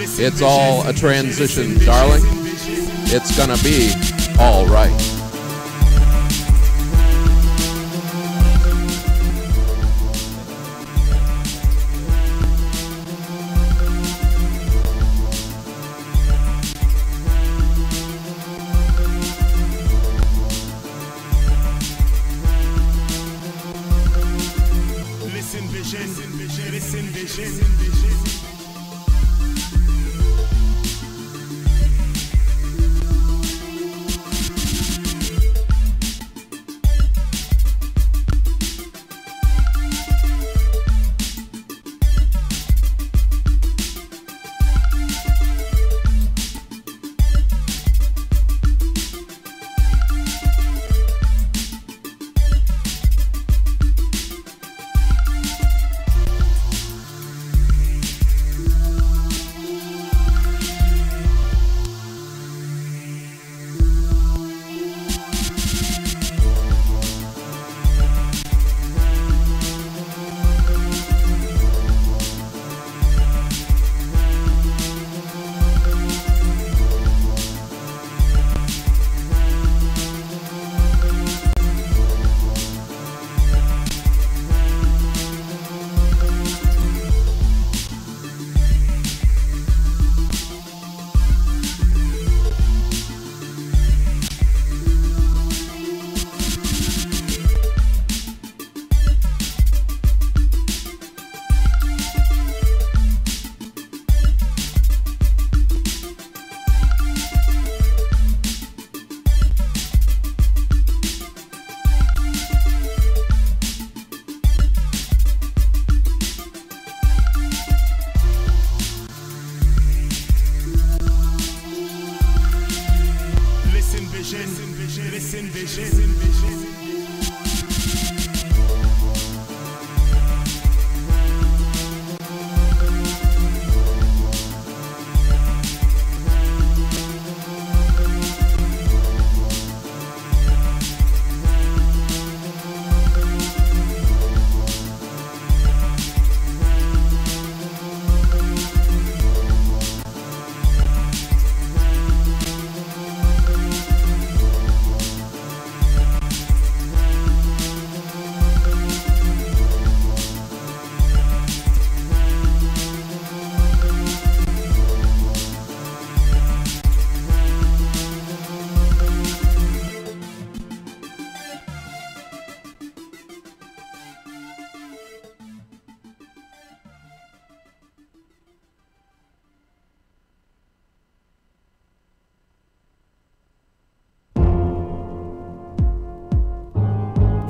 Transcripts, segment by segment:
It's all a transition, darling. It's gonna be all right.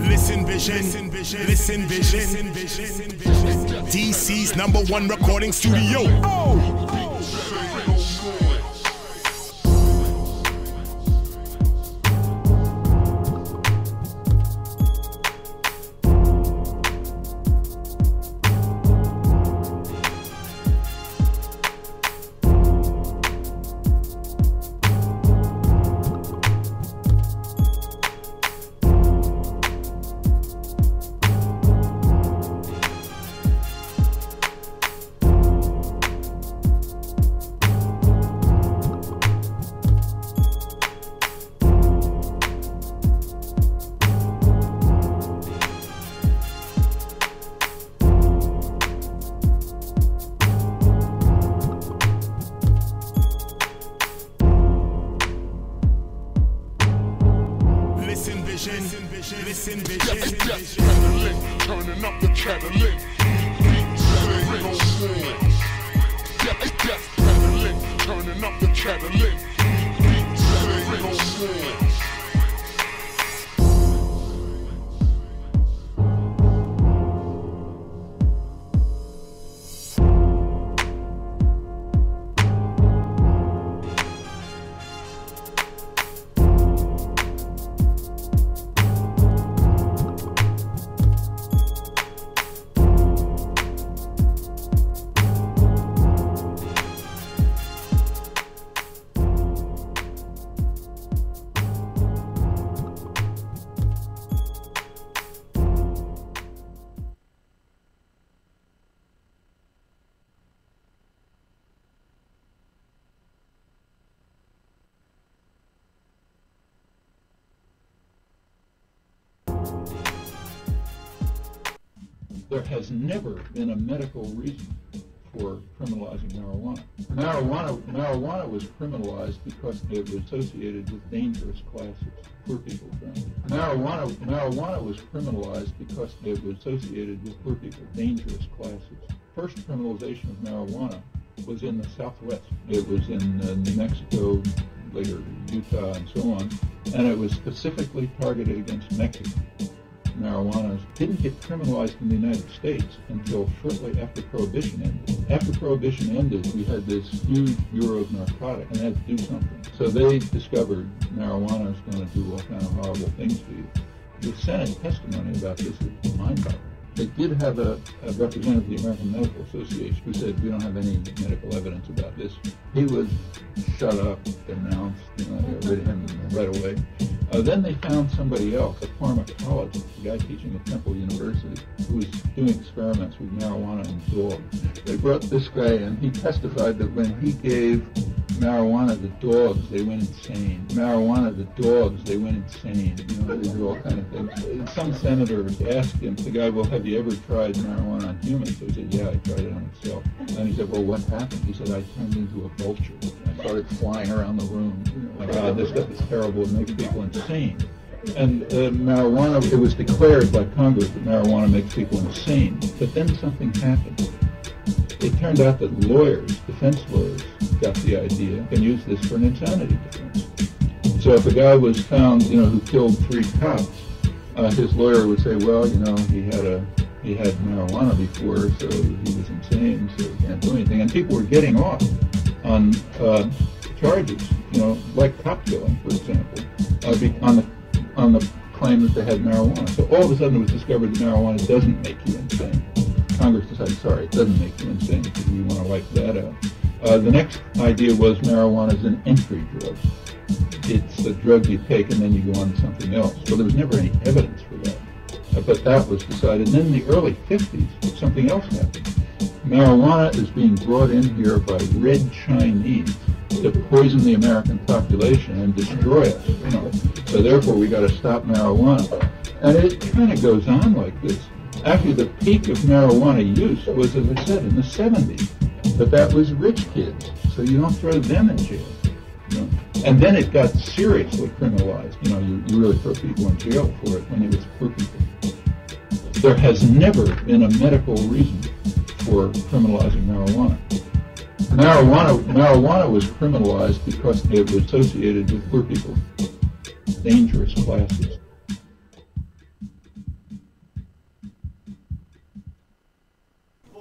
Listen vision, listen vision. Listen vision. Listen vision. DC's #1 recording studio. Listen vision. Turning up the Cadillac. Turning up the Cadillac. There has never been a medical reason for criminalizing marijuana. Marijuana was criminalized because it was associated with dangerous classes, poor people. Marijuana was criminalized because it was associated with poor people, dangerous classes. First criminalization of marijuana was in the Southwest. It was in New Mexico, later Utah, and so on, and it was specifically targeted against Mexicans. Marijuana didn't get criminalized in the United States until shortly after Prohibition ended. After Prohibition ended, we had this huge Bureau of Narcotics, and they had to do something. So they discovered marijuana is going to do all kinds of horrible things to you. The Senate testimony about this is mind-boggling. They did have a representative of the American Medical Association who said, we don't have any medical evidence about this. He was shut up, denounced, they got rid of him right away. Then they found somebody else, a pharmacologist, a guy teaching at Temple University, who was doing experiments with marijuana in dogs. They brought this guy in. He testified that when he gave marijuana to dogs, they went insane. Marijuana to dogs, they went insane. They do all kind of things. Some senators asked him, the guy, well, have you ever tried marijuana on humans? So he said, yeah, I tried it on myself. And he said, well, what happened? He said, I turned into a vulture. I started flying around the room. My God, this stuff is terrible. It makes people insane. And marijuana, it was declared by Congress that marijuana makes people insane. But then something happened. It turned out that lawyers, defense lawyers, got the idea and used this for an insanity defense. So if a guy was found, who killed 3 cops, his lawyer would say, well, he had marijuana before, so he was insane, so he can't do anything. And people were getting off on charges, like cop killing, for example, on the claim that they had marijuana. So all of a sudden it was discovered that marijuana doesn't make you insane. Congress decided, sorry, it doesn't make you insane because we want to wipe that out. The next idea was marijuana is an entry drug. It's a drug you take and then you go on to something else. Well, there was never any evidence for that. But that was decided. And then in the early 50s, something else happened. Marijuana is being brought in here by red Chinese to poison the American population and destroy us. So therefore, we got to stop marijuana. And it kind of goes on like this. Actually, the peak of marijuana use was, as I said, in the 70s. But that was rich kids, so you don't throw them in jail. And then it got seriously criminalized. You really throw people in jail for it when it was poor people. There has never been a medical reason for criminalizing marijuana. Marijuana was criminalized because it was associated with poor people, dangerous classes.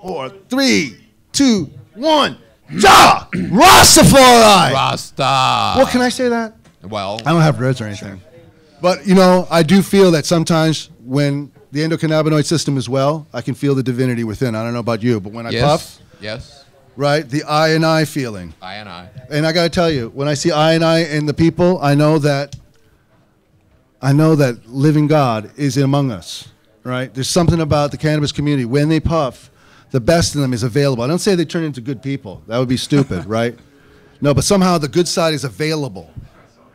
Or 3, 2, 1. Ja! Rastafari! Rasta. Well, can I say that? Well, I don't have reds or anything. But, I do feel that sometimes when the endocannabinoid system is well, I can feel the divinity within. I don't know about you, but when I puff, yes, right, the I and I feeling. I and I. And I got to tell you, when I see I and I in the people, I know that living God is among us, right? There's something about the cannabis community. When they puff, the best in them is available. I don't say they turn into good people. That would be stupid, right? No, but somehow the good side is available,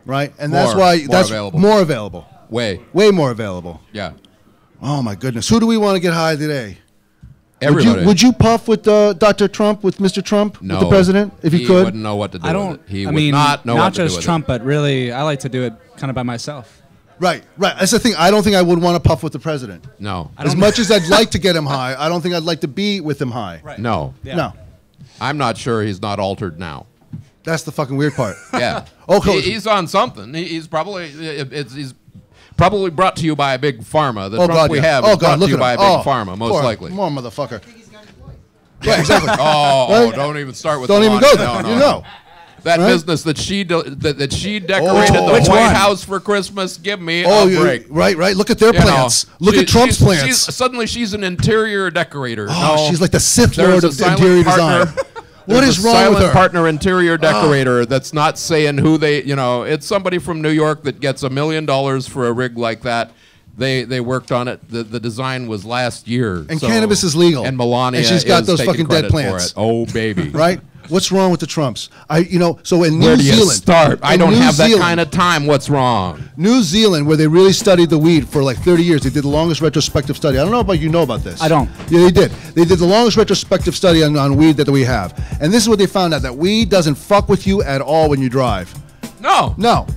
right? And that's why that's available. More available. Way more available. Yeah. Oh my goodness. Who do we want to get high today? Everybody. Would you puff with Dr. Trump, with Mr. Trump, no, with the president, if you he could? wouldn't know what to do. I don't. With it. He I would mean, not know what to do just with Trump, it. but really, I like to do it kind of by myself. Right. That's the thing. I don't think I would want to puff with the president. No. As much as I'd like to get him high, I don't think I'd like to be with him high. Right. No. Yeah. No. I'm not sure he's not altered now. That's the fucking weird part. Yeah. Okay. He's on something. He's probably he's probably brought to you by a big pharma. The Trump God, we yeah. have is brought to you by a big pharma, most likely. More motherfucker. Yeah, exactly. Don't even start with. Don't even Melania. go there. No. That Right? business that she decorated the Which White one? House for Christmas. Give me a break. Right. Look at their plants. Look at Trump's plants. Suddenly she's an interior decorator. Oh, she's like the Sith There's Lord a of silent interior partner. design. What There's is a wrong with silent her? partner interior decorator that's not saying who they, it's somebody from New York that gets $1 million for a rig like that. They worked on it. The design was last year. And cannabis is legal. And Melania And she's got is those taking fucking dead credit for plants. it. Oh, baby. Right? What's wrong with the Trumps? So in Where New do you Zealand, start? I in don't New have that Zealand- kind of time. What's wrong? New Zealand, where they really studied the weed for like 30 years, they did the longest retrospective study. I don't know about you know about this. I don't. Yeah, they did. They did the longest retrospective study on weed that we have. And this is what they found out, that weed doesn't fuck with you at all when you drive. No. No.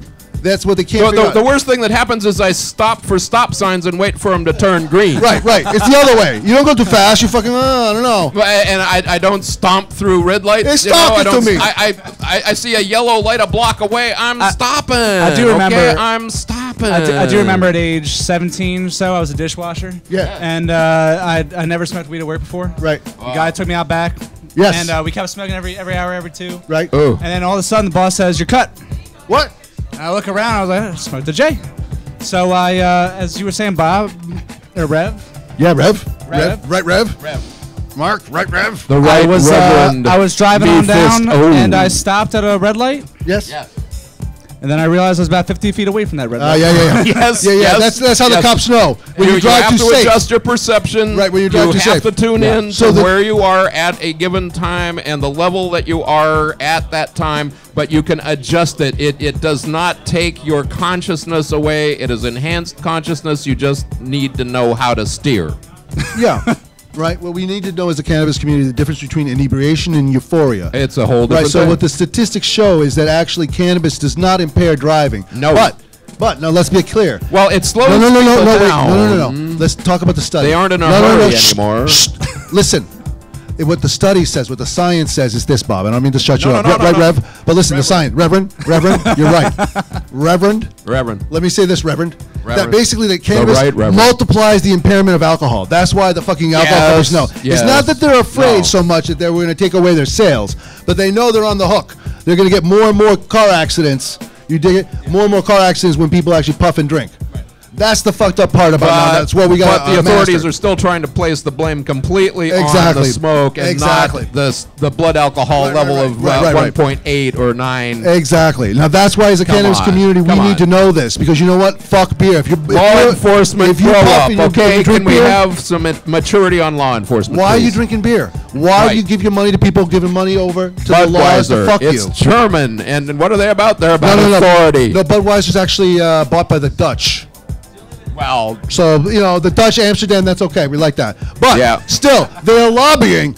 That's what they can't figure out. The worst thing that happens is I stop for stop signs and wait for them to turn green. Right. It's the other way. You don't go too fast. You fucking, I don't know. And I don't stomp through red lights. They stomp it to me. I see a yellow light a block away. I'm stopping. I do remember. Okay? I'm stopping. I do remember at age 17 or so, I was a dishwasher. Yeah. And I never smoked weed at work before. Right. The guy took me out back. Yes. And we kept smoking every hour, every two. Right. Ooh. And then all of a sudden, the boss says, "You're cut." What? And I look around. I was like, "I smoked a J." So I, as you were saying, Bob, or Rev. Yeah, Rev. Rev. Rev. Mark, right, Rev. The right Reverend. I was driving on down, Mephist- oh. and I stopped at a red light. Yes. And then I realized I was about 50 feet away from that red light. Yeah. Yes. Yeah. Yes, That's how the yes. cops know. When you drive have too to safe. adjust your perception. Right, when you drive too have safe. to tune Yeah. in So to the- where you are at a given time and the level that you are at that time, but you can adjust it. It does not take your consciousness away. It is enhanced consciousness. You just need to know how to steer. Yeah. Right. What we need to know as a cannabis community the difference between inebriation and euphoria. It's a whole different Right. So thing. what the statistics show is that actually cannabis does not impair driving. No. But no. Let's be clear. Well, it slows No. people Wait. down. No. Let's talk about the study. They aren't in a No, hurry Shh. anymore. Shh. Listen. What the study says, what the science says is this, Bob. I don't mean to shut you No, up. no, Right, no. Rev? But listen, the science. Reverend, you're right. Reverend. Reverend. Let me say this, Reverend. That Reverend. basically the cannabis right Reverend. multiplies the impairment of alcohol. That's why the fucking alcohol companies know. Yes, It's not that they're afraid no. so much that they're going to take away their sales, but they know they're on the hook. They're going to get more and more car accidents. You dig it? More and more car accidents when people actually puff and drink. That's the fucked up part about now. That's what we got. But the authorities are still trying to place the blame completely on Exactly. the smoke and Exactly. not the blood alcohol Right, level right, of right, right. 1.8 or 9. Exactly. Now that's why, as a cannabis on, community, we come need on. to know this, because you know what? Fuck beer. If Law enforcement, if you grow puff up, and you okay? drink Can we beer, have some maturity on law enforcement? Why are you please? drinking beer? Why do you Right. give your money to people giving money over to the laws to Budweiser? fuck It's you? German, and what are they about? They're about No. authority. No, Budweiser's actually bought by the Dutch. Well, So, the Dutch Amsterdam, that's okay. We like that. But Yeah. still, they're lobbying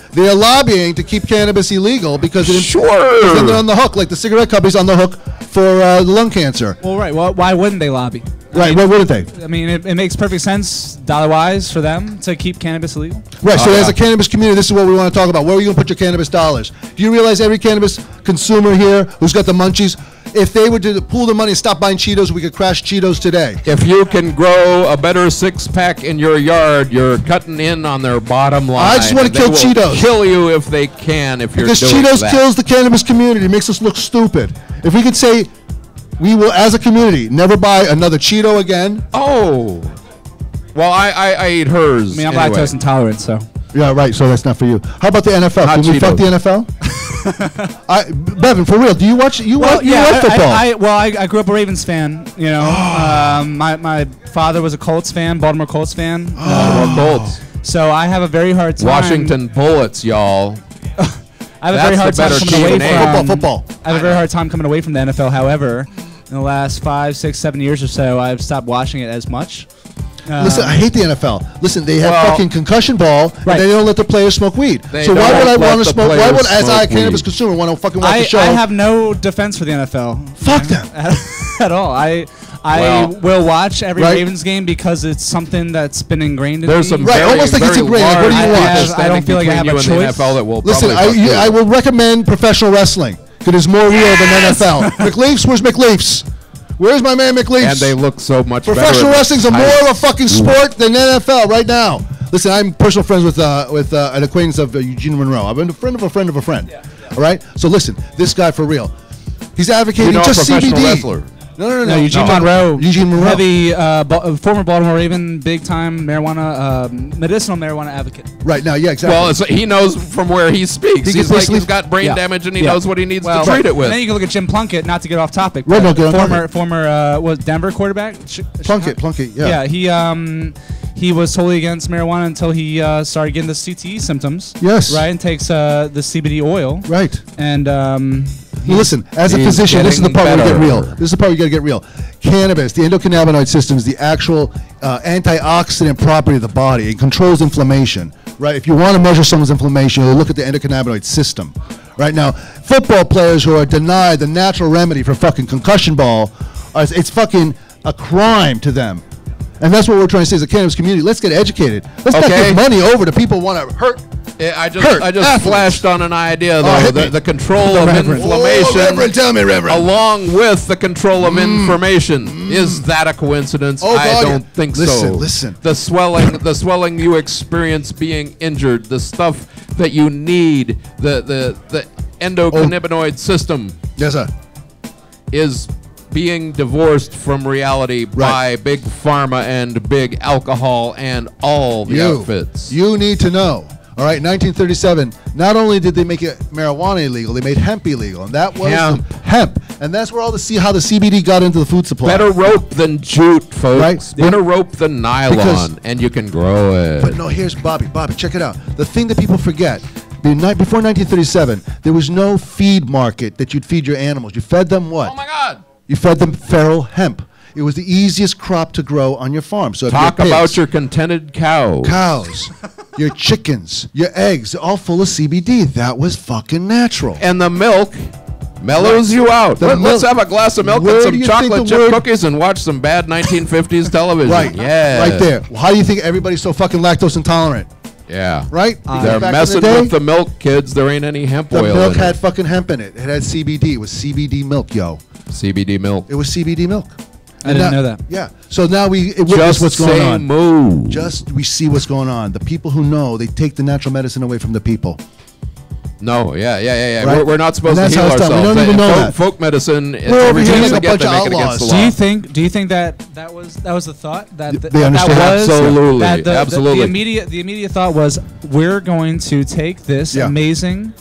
to keep cannabis illegal because because then they're on the hook, like the cigarette companies on the hook for lung cancer. Well, right. Well, why wouldn't they lobby? Right, why wouldn't they? I mean, it makes perfect sense, dollar-wise, for them to keep cannabis illegal. Right, so yeah. as a cannabis community, this is what we want to talk about. Where are you going to put your cannabis dollars? Do you realize every cannabis consumer here who's got the munchies, if they were to pool the money and stop buying Cheetos, we could crash Cheetos today. if you can grow a better six-pack in your yard, you're cutting in on their bottom line. I just wanna They kill will Cheetos. Kill you if they can. If you're Because doing Cheetos that. kills the cannabis community. It makes us look stupid. If we could say, we will, as a community, never buy another Cheeto again. Oh. Well, I eat hers. I mean, I'm anyway. lactose intolerant, so. Yeah, right, so that's not for you. How about the NFL? Not Can we fuck the Cheetos. NFL? Bevan, for real, do you watch watch yeah, football? I grew up a Ravens fan. You know, my father was a Colts fan, Baltimore Colts fan. Baltimore Colts. So I have a very hard time. Washington Bullets, y'all. I have a very hard That's the time better coming away team name. from Football. I have a very hard time coming away from the NFL. However, in the last 5, 6, 7 years or so, I've stopped watching it as much. Listen, I hate the NFL. Listen, they have Well- fucking concussion ball, Right. and they don't let the players smoke weed. They So why don't would I let want to the smoke? Why players would, as I, a smoke cannabis weed. consumer, want to fucking watch I the show? have no defense for the NFL. Fuck them. At all. I Well, will watch every right. Ravens game because it's something that's been ingrained in There's me. some Right, very, almost like it's very ingrained. Like, what do you large watch? I don't feel like I have between a you and the choice. NFL that will Listen, probably fuck you. I will recommend professional wrestling because it's more real than NFL. McLeafs, where's McLeafs? Where's my man McLeafs? And they look so much better. Professional in the wrestling's a more tights. of a fucking sport than NFL right now. Listen, I'm personal friends with an acquaintance of Eugene Monroe. I've been a friend of a friend of a friend. All right? So listen, this guy for real. He's advocating You know a just professional CBD. wrestler. No. Eugene No. Monroe. Eugene Monroe. Heavy, former Baltimore Raven, big time marijuana, medicinal marijuana advocate. Right now, yeah, exactly. Well, he knows from where he speaks. He He's can like basically- he's got brain Yeah. damage and he Yeah. knows what he needs Well, to treat it with. And then you can look at Jim Plunkett, not to get off topic. Right, but no, get on topic. former was Denver quarterback. Plunkett, yeah. Yeah, he was totally against marijuana until he started getting the CTE symptoms. Yes. Right, and takes the CBD oil. Right. And listen, as a he's physician, this is the part where you get getting real. better. This is the part where you got to get real. Cannabis, the endocannabinoid system, is the actual antioxidant property of the body. It controls inflammation. Right. If you want to measure someone's inflammation, you look at the endocannabinoid system. Right now, football players who are denied the natural remedy for fucking concussion ball, it's fucking a crime to them. And that's what we're trying to say as a cannabis community. Let's get educated. Let's not Okay. give money over to people who want to hurt. I just athletes. flashed on an idea, though. hit me. The control of Reverend. inflammation, Oh, Reverend, tell me, Reverend. along with the control of information. Is that a coincidence? Oh, I God, don't yeah. think Listen, so. listen. The swelling you experience being injured, the stuff that you need, the endocannabinoid system Yes, sir. is being divorced from reality by big pharma and big alcohol and all the outfits. You need to know. All right, 1937, not only did they make marijuana illegal, they made hemp illegal, and that was hemp. And that's where how the CBD got into the food supply. Better rope than jute, folks. Right. Better rope than nylon, Because- and you can grow it. But no, here's Bobby. Bobby, check it out. The thing that people forget, before 1937, there was no feed market that you'd feed your animals. You fed them what? Oh my God! You fed them feral hemp. It was the easiest crop to grow on your farm. So if Talk your pigs, about your contented cows. your chickens, your eggs, they're all full of CBD. That was fucking natural. And the milk mellows you out. The Let's milk- have a glass of milk Where and do some you think chocolate the chip word- cookies and watch some bad 1950s television. Right. Yeah. Right there. Well, how do you think everybody's so fucking lactose intolerant? Yeah. Right? They're Back in messing the day, with the milk, kids. There ain't any hemp the oil milk in had it. fucking hemp in it. It had CBD. It was CBD milk, yo. CBD milk. It was CBD milk. I didn't know that. Yeah. So now we witness Just what's going say on. moo. We see what's going on. The people who know, they take the natural medicine away from the people. No, yeah. Right? We're not supposed And to that's heal how it's done. ourselves. We don't even know folk, that. folk medicine, We're every over here chance like they a get, they bunch make of it against the outlaws. law. Do you think that was the thought that They understand. that was Absolutely, that absolutely. the immediate thought was we're going to take this Yeah. amazing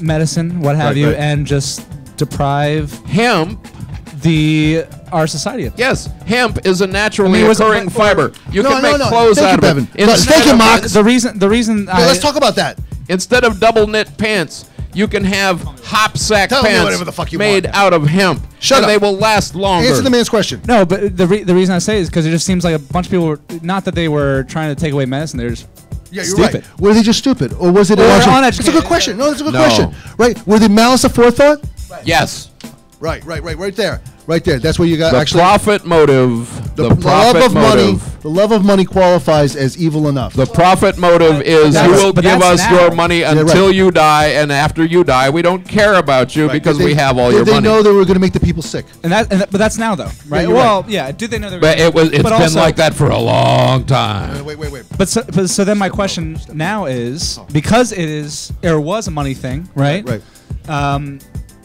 medicine, what have Right, you, right. and just deprive Hemp, our society of it. yes, hemp is a naturally it was- occurring fiber. You No, can no, make no. clothes Thank out you, of Bevan. it. No, Instead thank you, of- Mark. The reason Let's talk about that. Instead of double knit pants, you can have hop sack Tell me pants whatever the fuck you made want. out of hemp. Shut and up. they will last longer. Answer the man's question. No, but the reason I say is because it just seems like a bunch of people were, not that they were trying to take away medicine, they're just Yeah, you're stupid. right. Were they just stupid, or was it? Or It's a uneducated. good question. No, that's a good No. question. Right? Were they malice aforethought? Yes. Right there. That's where you got The actually profit motive. The love profit of money. motive. The love of money qualifies as evil enough. The profit motive is that's- you will but give that's us now. your money right. until you die, and after you die, we don't care about you Right. because Did we they- have all did your they money. know they were going to make the people sick? but that's now though, right? you're Well, yeah. Did they know they were? But it's but been also- like that for a long time. Wait. But so then my question now is because it is or was a money thing, right? Right.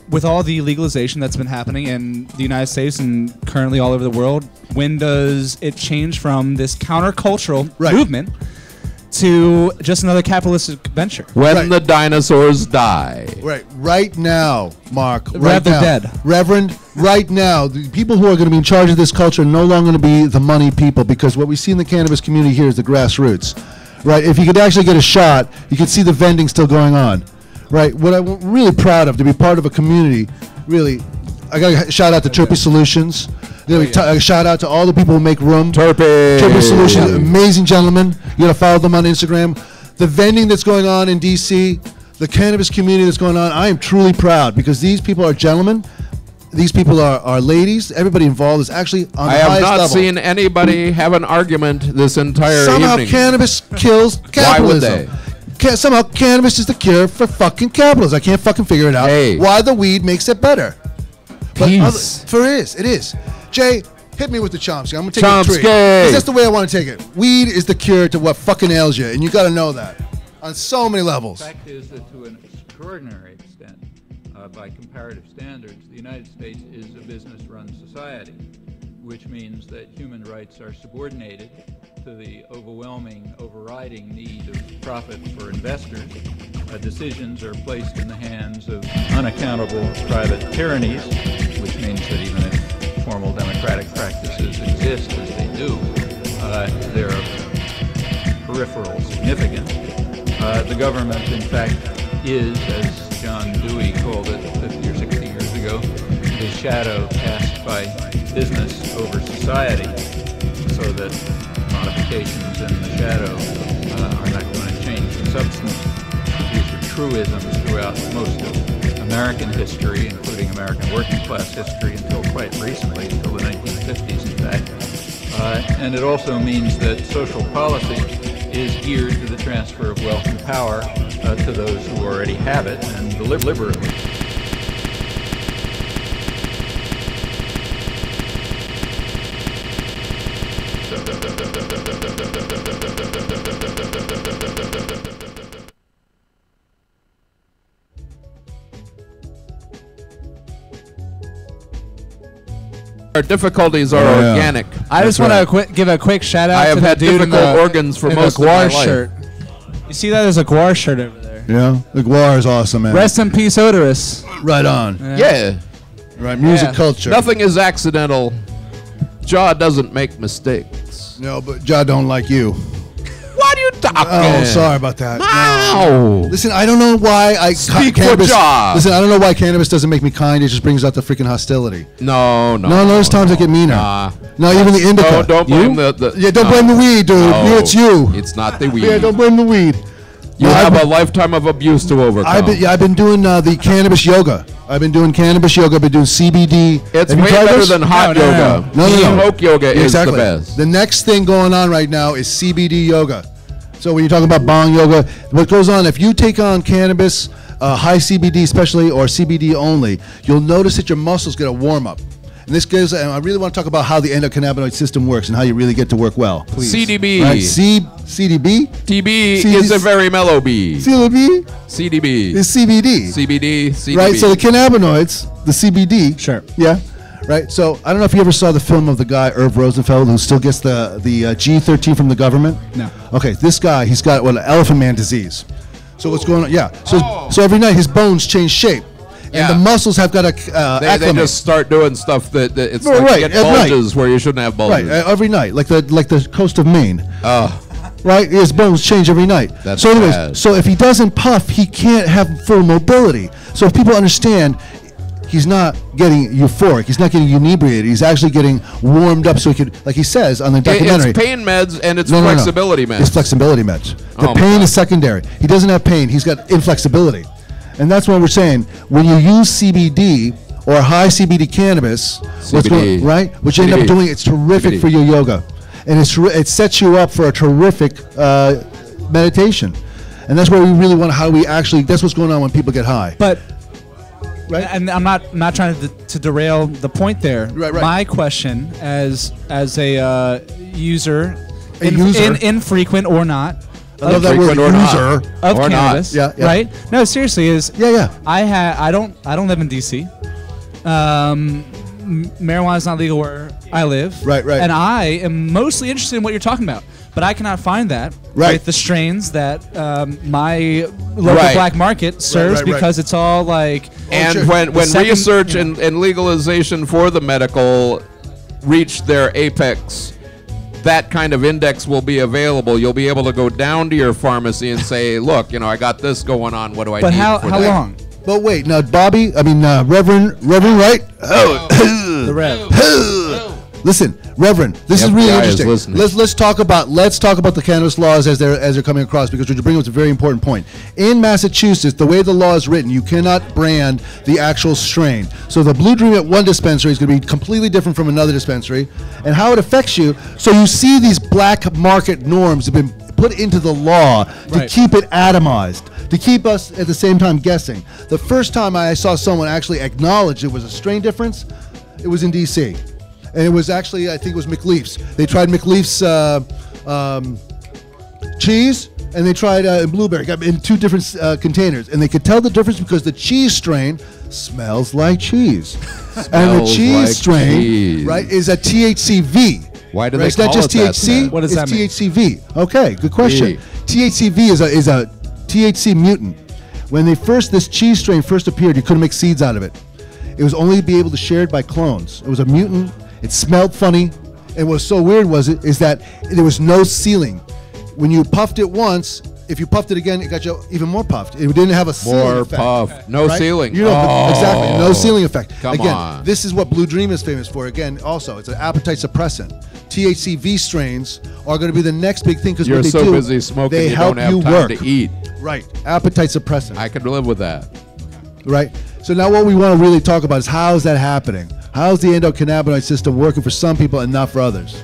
With all the legalization that's been happening in the United States and currently all over the world, when does it change from this countercultural Right. movement to just another capitalistic venture? When Right. the dinosaurs die. Right now, Mark. Right Rather now. dead. Reverend, right now, the people who are going to be in charge of this culture are no longer going to be the money people, because what we see in the cannabis community here is the grassroots. Right? If you could actually get a shot, you could see the vending still going on. Right? What I'm really proud of, to be part of a community, really, I got to shout out to Chirpy Solutions. A shout out to all the people who make room. Chirpy Solutions, amazing gentlemen. You got to follow them on Instagram. The vending that's going on in D.C., the cannabis community that's going on, I am truly proud, because these people are gentlemen. These people are ladies. Everybody involved is actually on I the have highest not level. seen anybody have an argument this entire Somehow evening. cannabis kills capitalism. Why would they? Somehow cannabis is the cure for fucking capitalism. I can't fucking figure it out. Hey. Why the weed makes it better. Peace. It is. Jay, hit me with the Chomsky. I'm going to take Chomsky. it to 3. 'Cause that's the way I want to take it. Weed is the cure to what fucking ails you, and you got to know that on so many levels. The fact is that to an extraordinary extent, by comparative standards, the United States is a business-run society, which means that human rights are subordinated to the overriding need of profit for investors. Decisions are placed in the hands of unaccountable private tyrannies, which means that even if formal democratic practices exist as they do, they're of peripheral significance. The government, in fact, is, as John Dewey called it 50 or 60 years ago, the shadow cast by business over society, so that modifications in the shadow are not going to change the substance. These are truisms throughout most of American history, including American working class history, until quite recently, until the 1950s, in fact. And it also means that social policy is geared to the transfer of wealth and power to those who already have it, and deliberately. Our difficulties are organic. I just want to give a quick shout out I have to the had dude in difficult the, organs for in most the of my Guar life. shirt. You see that? There's a Guar shirt over there. Yeah, the Guar is awesome, man. Rest in peace, Odorous. Right on. Yeah. Right, music Yeah. culture. Nothing is accidental. Jaw doesn't make mistakes. No, but Ja don't like you. What are you talking? Oh, sorry about that. No. Listen, I don't know why Speak for cannabis. Ja. Listen, I don't know why cannabis doesn't make me kind. It just brings out the freaking hostility. No. No, there's times I get meaner. Nah. No, even the indica. No, don't blame the Yeah, don't no. blame the weed, dude. No, Yeah, it's you. It's not the weed. Yeah, don't blame the weed. You No, have I've a lifetime of abuse to overcome. I've been doing the cannabis yoga. I've been doing cannabis yoga. I've been doing CBD. It's Have you way tried better this? than hot yoga. No. Smoke yoga Yeah, is exactly. the best. The next thing going on right now is CBD yoga. So when you're talking about bong yoga, what goes on, if you take on cannabis, high CBD especially, or CBD only, you'll notice that your muscles get a warm up. And this gives, and I really want to talk about how the endocannabinoid system works and how you really get to work well. Please. CDB. Right? CDB? TB C- is a very mellow bee. CDB CDB. is CBD. CBD. Right, so the cannabinoids, the CBD. Sure. Yeah. Right, so I don't know if you ever saw the film of the guy, Irv Rosenfeld, who still gets the G13 from the government. No. Okay, this guy, he's got elephant man disease. So what's going on? Yeah. So every night his bones change shape. And Yeah. the muscles have got to They acclimate. just start doing stuff that it's Right, like right, you get at night. bulges where you shouldn't have Right, bulges. every night, like the coast of Maine. Oh, Right, his bones change every night. That's so anyways, bad. so if he doesn't puff, he can't have full mobility. So if people understand, he's not getting euphoric, he's not getting inebriated, he's actually getting warmed up so he could, like he says on the documentary. it's pain meds and it's No. flexibility meds. It's flexibility meds. The Oh, my pain God. is secondary. He doesn't have pain, he's got inflexibility. And that's what we're saying. When you use CBD or high CBD cannabis, CBD. right? What you end up CBD. doing, it's terrific CBD. for your yoga. And it sets you up for a terrific meditation. And that's where we really want that's what's going on when people get high. But Right? and I'm not trying to derail the point there. Right. My question as a user, A user. infrequent or not, I love that word, Frequent or not. user. of Or not. cannabis, Yeah. right? No, seriously, is Yeah. I don't live in DC. Marijuana is not legal where I live. Right. And I am mostly interested in what you're talking about, but I cannot find that Right. with the strains that my local Right. black market serves right. because it's all like. And sure. when second- research yeah. and legalization for the medical reach their apex, that kind of index will be available. You'll be able to go down to your pharmacy and say, look, I got this going on. What do I But need how for that? long? But wait, now Reverend Wright? The Rev. Listen, Reverend, this The is really FBI is interesting. listening. Let's talk about the cannabis laws as they're coming across, because what you bring up is a very important point. In Massachusetts, the way the law is written, you cannot brand the actual strain. So the Blue Dream at one dispensary is going to be completely different from another dispensary, and how it affects you. So you see these black market norms have been put into the law to Right. keep it atomized, to keep us at the same time guessing. The first time I saw someone actually acknowledge it was a strain difference, it was in D.C. And it was actually, I think it was McLeaf's. They tried McLeaf's cheese, and they tried blueberry in two different containers. And they could tell the difference because the cheese strain smells like cheese. And the Smells cheese like strain, cheese. right, is a THCV. Why do Right, they it's not call just it that THC. then? What does it's that mean? THCV. Okay, good question. V. THCV is a THC mutant. When this cheese strain first appeared, you couldn't make seeds out of it. It was only to be able to share it by clones. It was a mutant. It smelled funny. And what's so weird is that there was no ceiling. When you puffed it once, if you puffed it again, it got you even more puffed. It didn't have a ceiling More effect. puff. No Right? ceiling. You know, exactly. No ceiling effect. Come Again, on. this is what Blue Dream is famous for. Again, also, it's an appetite suppressant. THC-V strains are going to be the next big thing because You're what they so do, busy smoking they you help don't have you time work. to eat. Right. Appetite suppressant. I could live with that. Right. So now what we want to really talk about is how is that happening? How is the endocannabinoid system working for some people and not for others?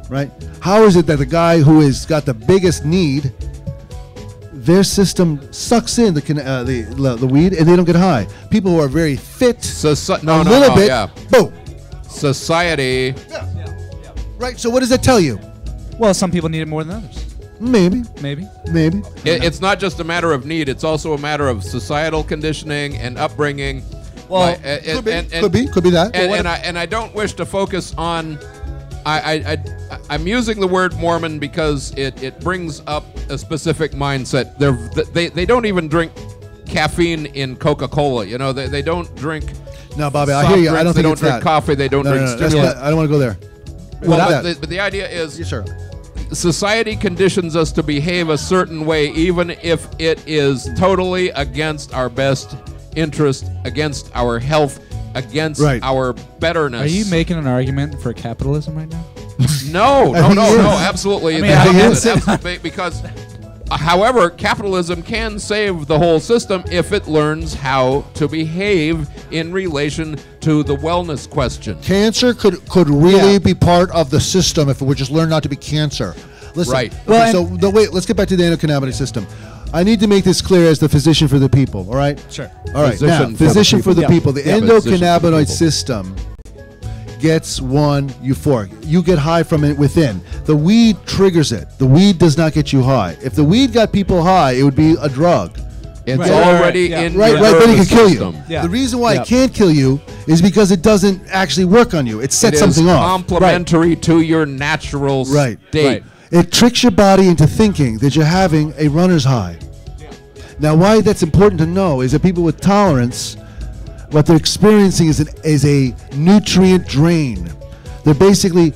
Right? How is it that the guy who has got the biggest need, their system sucks in the weed and they don't get high? People who are very fit, No, bit, yeah. boom. Society. Right. So what does that tell you? Well, some people need it more than others. Maybe. Maybe. It's not just a matter of need. It's also a matter of societal conditioning and upbringing. Well, Could be that. And I don't wish to focus on. I'm using the word Mormon because it brings up a specific mindset. They don't even drink caffeine in Coca-Cola. You know, they don't drink. No, Bobby, I soft hear you. I drinks, don't they think don't it's drink that. coffee. They don't drink that's stimulant. not- I don't want to go there. Well, that? but the idea is, Yes, sir. society conditions us to behave a certain way, even if it is totally against our best interest, against our health, against Right. our betterness. Are you making an argument for capitalism right now? No, I think he is. absolutely. I mean, That's I it, is. absolutely, because, however, capitalism can save the whole system if it learns how to behave in relation to the wellness question. Cancer could really Yeah. be part of the system if it would just learn not to be cancer. Listen, Right. Okay, Well, wait. Let's get back to the endocannabinoid system. I need to make this clear as the physician for the people. All right. Sure. All right. Now, physician for the people. The Yeah, physician for the endocannabinoid people. system gets one euphoric. You get high from it within. The weed triggers it. The weed does not get you high. If the weed got people high, it would be a drug. It's Right. already Yeah. in Right, your right, but it nervous can kill system. you. Yeah. The reason why Yeah. it can't kill you is because it doesn't actually work on you. It It sets is something off. complementary to your natural Right. state. Right. It tricks your body into thinking that you're having a runner's high. Now, why that's important to know is that people with tolerance, what they're experiencing is a nutrient drain. They're basically,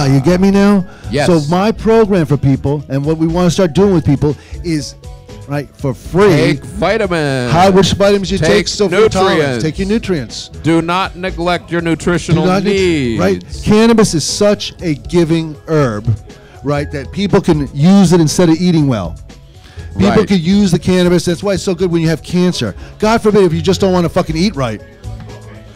you get me now? Yes. So my program for people, and what we want to start doing with people is, right, for free, Take vitamins. which vitamins you take, so for your tolerance. nutrients. Take your nutrients. Do not neglect your nutritional Do not neg- needs. Right? Cannabis is such a giving herb, right, that people can use it instead of eating well. People Right. could use the cannabis. That's why it's so good when you have cancer. God forbid if you just don't want to fucking eat right.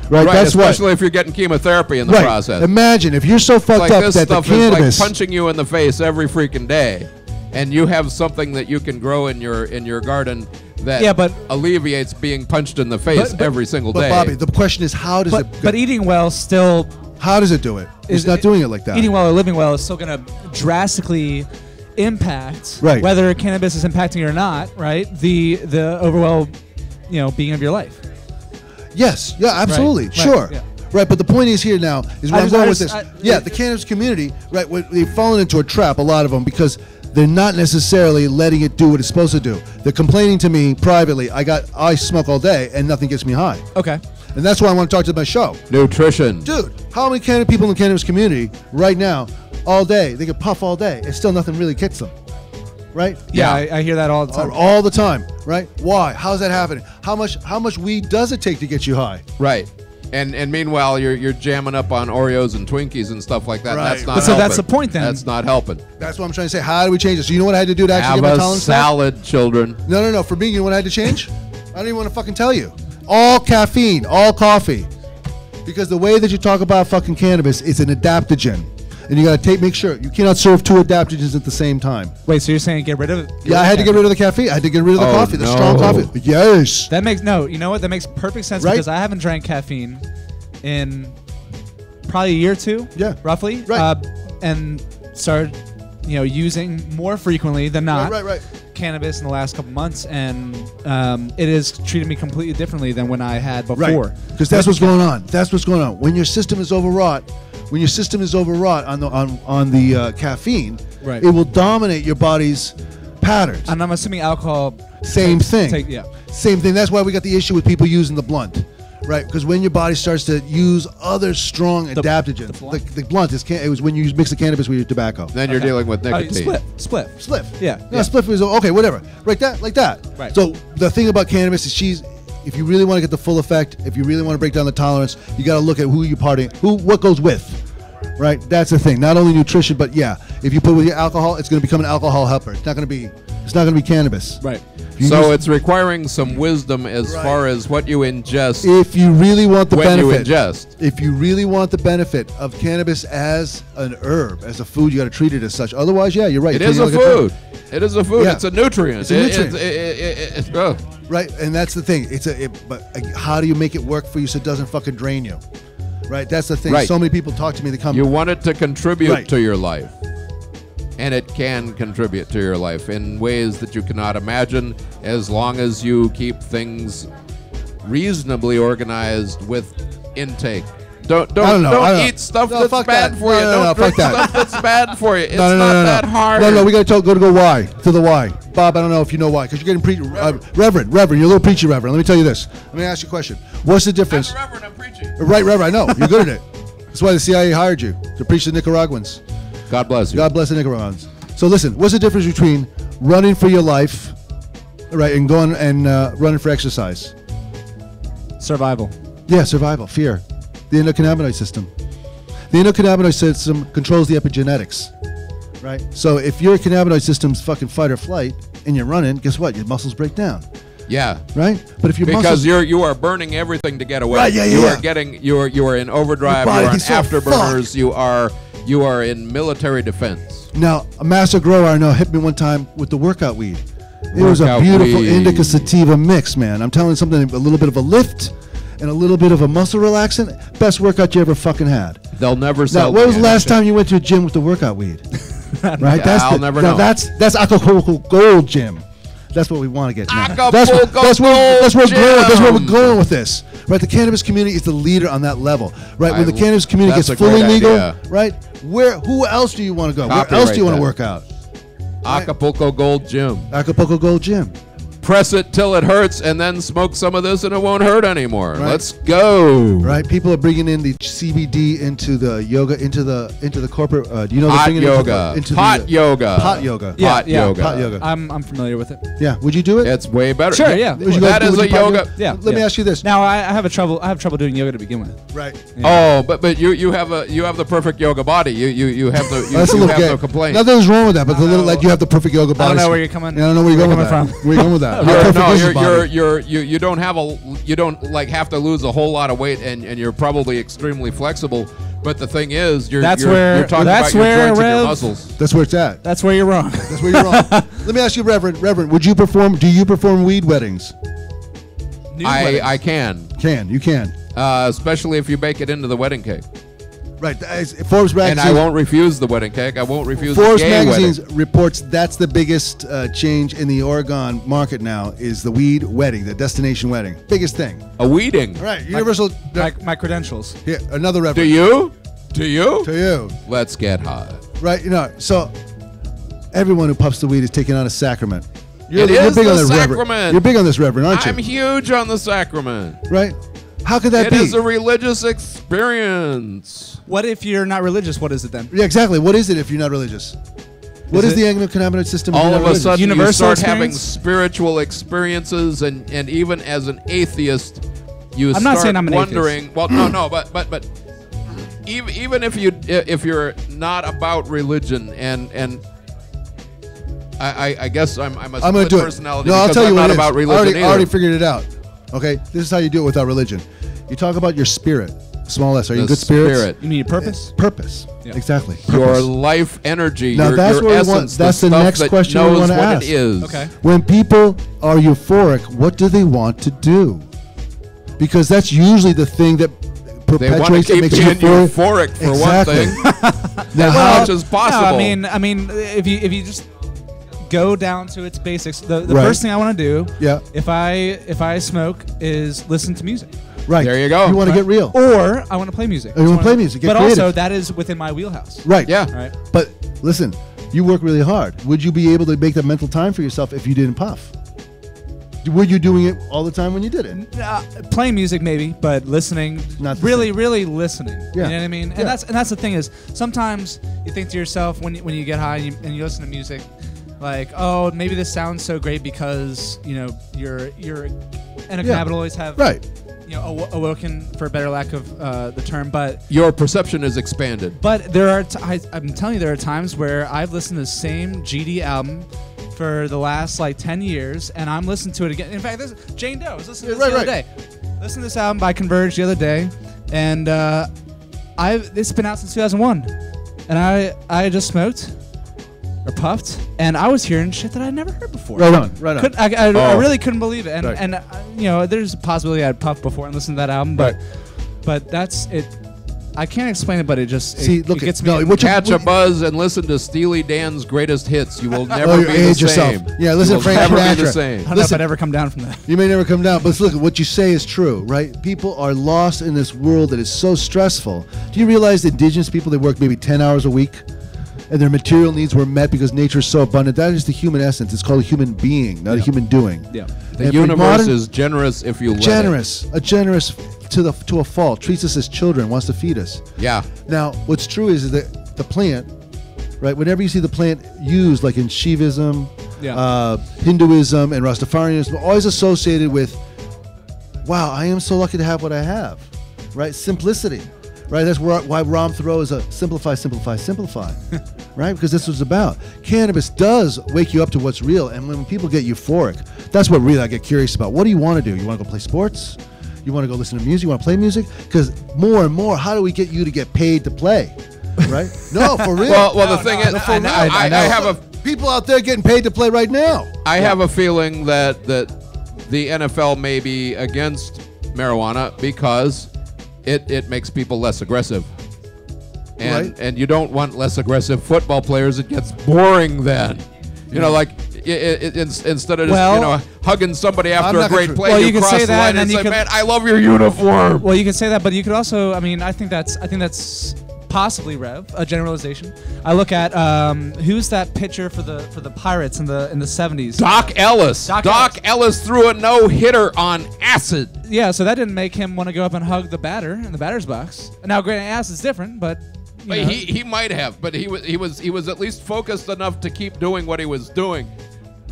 Right? Right, That's especially what. if you're getting chemotherapy in the Right. process. Imagine if you're so It's fucked like up this that the stuff is cannabis. like punching you in the face every freaking day, and you have something that you can grow in your garden that Yeah, but- alleviates being punched in the face But- every single but day. Bobby, the question is how does But eating well still how does it do it? It's not doing it like that. Eating well or living well is still going to drastically impact Right. whether cannabis is impacting you or not. Right. The overall, being of your life. Yes, yeah, absolutely, Right, sure. yeah. Right, but the point is here now is where I I'm just- going I with just- this. I- The cannabis community, right, they've fallen into a trap, a lot of them, because they're not necessarily letting it do what it's supposed to do. They're complaining to me privately, I smoke all day and nothing gets me high. Okay. And that's why I want to talk to my show. Nutrition. Dude, how many people in the cannabis community right now, all day, they can puff all day and still nothing really kicks them, right? Yeah, Yeah. I hear that all the time. All the time, right? Why? How's that happening? How much weed does it take to get you high? Right. And meanwhile, you're jamming up on Oreos and Twinkies and stuff like that. Right. That's not But so helping. that's the point then. That's not helping. That's what I'm trying to say. How do we change this? So you know what I had to do to actually Have get my a tolerance back? salad, children. No. For me, you know what I had to change? I don't even want to fucking tell you. All caffeine, all coffee. Because the way that you talk about fucking cannabis is an adaptogen. And you got to make sure you cannot serve two adaptogens at the same time. Wait, so you're saying get rid of it? Yeah, I had to get rid of the caffeine. I had to get rid of the coffee, the strong no. coffee. Yes. That makes you know what? That makes perfect sense Right? because I haven't drank caffeine in probably a year or two. Yeah. roughly. Right. And started, using more frequently than not. Right. Cannabis in the last couple months, and it has treated me completely differently than when I had before. Right. Because that's what's going on. That's what's going on. When your system is overwrought, on the caffeine, Right. it will dominate your body's patterns. And I'm assuming alcohol. Same thing. Yeah. Same thing. That's why we got the issue with people using the blunt, right? Because when your body starts to use other strong adaptogens, the blunt it was when you mix the cannabis with your tobacco. Then you're dealing with nicotine. Spliff. Yeah. No, spliff is okay, whatever. Like that. Right. So the thing about cannabis is if you really want to get the full effect, if you really want to break down the tolerance, you got to look at who you're partying, what goes with. Right, that's the thing. Not only nutrition, but if you put with your alcohol, it's going to become an alcohol helper. It's not going to be cannabis. Right. So it's requiring some wisdom as far as what you ingest. If you really want the benefit, you ingest. If you really want the benefit of cannabis as an herb, as a food, you got to treat it as such. Otherwise, you're right. It is a food. It is a food. Yeah. It's a nutrient. It's a nutrient. Right, and that's the thing. But how do you make it work for you so it doesn't fucking drain you? Right, that's the thing. Right. So many people talk to me. They come. You want it to contribute Right. to your life, and it can contribute to your life in ways that you cannot imagine, as long as you keep things reasonably organized with intake. Don't eat stuff that's bad for you. Don't drink stuff that's bad for you. It's not that hard. No, we got to go why to the why. Bob, I don't know if you know why, because you're getting Reverend, you're a little preachy Reverend. Let me tell you this. Let me ask you a question. What's the difference? I'm a Reverend, I'm preaching. Right, Reverend, I know. You're good at it. That's why the CIA hired you to preach to Nicaraguans. God bless you. God bless the Nicaraguans. So listen, what's the difference between running for your life, right, and going and running for exercise? Survival. Yeah, survival, fear. The endocannabinoid system. The endocannabinoid system controls the epigenetics, right? So if your cannabinoid system's fucking fight or flight and you're running, guess what? Your muscles break down. Yeah. Right? But if your because muscles, you are burning everything to get away. Right, yeah. You are in overdrive, you are in afterburners, you are in military defense. Now, a master grower I know hit me one time with the workout weed. It was a beautiful weed. indica sativa mix, man. I'm telling you something, a little bit of a lift and a little bit of a muscle relaxant. Best workout you ever fucking had. They'll never sell. Now, when was the last time you went to a gym with the workout weed? Right? I'll never know. That's Acapulco Gold Gym. That's what we want to get now. That's where we're going with this. Right? The cannabis community is the leader on that level. Right? When the cannabis community gets fully legal, right? Who else do you want to go? Where else do you want to work out? Acapulco Gold Gym. Acapulco Gold Gym. Press it till it hurts, and then smoke some of this, and it won't hurt anymore. Right. Let's go. Right, people are bringing in the CBD into the yoga, into the corporate. Do you know Pot the yoga? Pot yoga. Pot yoga. Pot yoga. Pot yoga. I'm familiar with it. Yeah, would you do it? It's way better. Sure, yeah. That is a yoga. Yeah. Let me ask you this. Now I have trouble doing yoga to begin with. Right. Yeah. Oh, but you have the perfect yoga body. You have the you have no complaints. Nothing's wrong with that, but the little like you have the perfect yoga body. I don't know where you're coming. I don't know where you're going with that. Where you going with that? You don't have to lose a whole lot of weight, and you're probably extremely flexible. But the thing is, you're talking about your joints and your muscles. That's where it's at. That's where you're wrong. That's where you're wrong. Let me ask you, Reverend, do you perform weed weddings? I can. You can. Especially if you bake it into the wedding cake. Right. Forbes magazine. And I won't refuse the wedding cake. I won't refuse Forbes the gay magazine wedding. reports that's the biggest change in the Oregon market now is the weed wedding, the destination wedding. Biggest thing. A weeding. Right. Universal. My credentials. Yeah. Another reference. To you? Let's get high. Right. So everyone who puffs the weed is taking on a sacrament. It is the sacrament. You're big on this, Reverend, aren't you? I'm huge on the sacrament. Right. How could that be? It is a religious experience. What if you're not religious? What is it then? Yeah, exactly. What is it if you're not religious? What is the endocannabinoid system? All of a sudden, you start having experience? Spiritual experiences, and even as an atheist, I'm not saying I'm an wondering. atheist. Well, no, but even if you're not about religion, and I guess I'm a split personality. No, I'll tell you I'm what not it is. about religion I already figured it out. Okay, this is how you do it without religion. You talk about your spirit, small s. Are you in good spirits? You mean your purpose? Purpose. Yeah. Exactly. Purpose. Your life energy. Now that's your what essence. we want. That's the next question we want to ask. It is. Okay. When people are euphoric, what do they want to do? Because that's usually the thing that perpetuates and makes you euphoric for one thing. As much as possible. No, I mean, if you just go down to its basics, the first thing I want to do, if I smoke, is listen to music. Right. There you go. You want to get real. Or I want to play music. You want to play music. Get creative. Also, that is within my wheelhouse. Right. Yeah. Right. But listen, you work really hard. Would you be able to make the mental time for yourself if you didn't puff? Were you doing it all the time when you did it? Playing music maybe, but listening, Not the really, same. really listening. Yeah. You know what I mean? And Yeah. that's the thing is sometimes you think to yourself when you get high and you listen to music, like, oh, maybe this sounds so great because you're and a cannabinoids have Right. awoken, for a better lack of the term, but Your perception is expanded. there are I'm telling you, there are times where I've listened to the same GD album for the last like 10 years, and I'm listening to it again. In fact, Jane Doe was listening to this the other day. Listened to this album by Converge the other day, and it's been out since 2001, and I just smoked or puffed, and I was hearing shit that I'd never heard before. Right on. I really couldn't believe it, and Right. and there's a possibility I'd puffed before and listened to that album, but that's it. I can't explain it, but it just it gets me. Catch a buzz and listen to Steely Dan's greatest hits. You will never you be the age yourself. same. Yeah, listen You to will Frank never be Sinatra. the same. I don't know if I'd ever come down from that. You may never come down, but look, what you say is true, right? People are lost in this world that is so stressful. Do you realize the indigenous people, they work maybe 10 hours a week, and their material needs were met because nature is so abundant? That is the human essence. It's called a human being, not a human doing. Yeah. The universe is generous if you let it. Generous to a fault. Treats us as children, wants to feed us. Yeah. Now, what's true is that the plant, right? Whenever you see the plant used, like in Shivism, Hinduism, and Rastafarianism, always associated with, wow, I am so lucky to have what I have, right? Simplicity, right? That's why Ram Thoreau is a simplify, simplify, simplify, right? Because this was about. Cannabis does wake you up to what's real, and when people get euphoric, that's what really I get curious about. What do you want to do? You want to go play sports? You want to go listen to music? You want to play music? Because more and more, how do we get you to get paid to play? Right? No, for real. Well, the thing is, I have a people out there getting paid to play right now. I have a feeling that the NFL may be against marijuana because it makes people less aggressive. And you don't want less aggressive football players. It gets boring then. Like instead of just hugging somebody after a great play, you cross the line and say, "Man, I love your uniform." Well, you can say that, but you could also, I think that's possibly a generalization. I look at who's that pitcher for the Pirates in the 70s? Doc Ellis. Doc Ellis threw a no-hitter on acid. Yeah, so that didn't make him want to go up and hug the batter in the batter's box. Now, granted, acid's different, but he might have, but he was at least focused enough to keep doing what he was doing.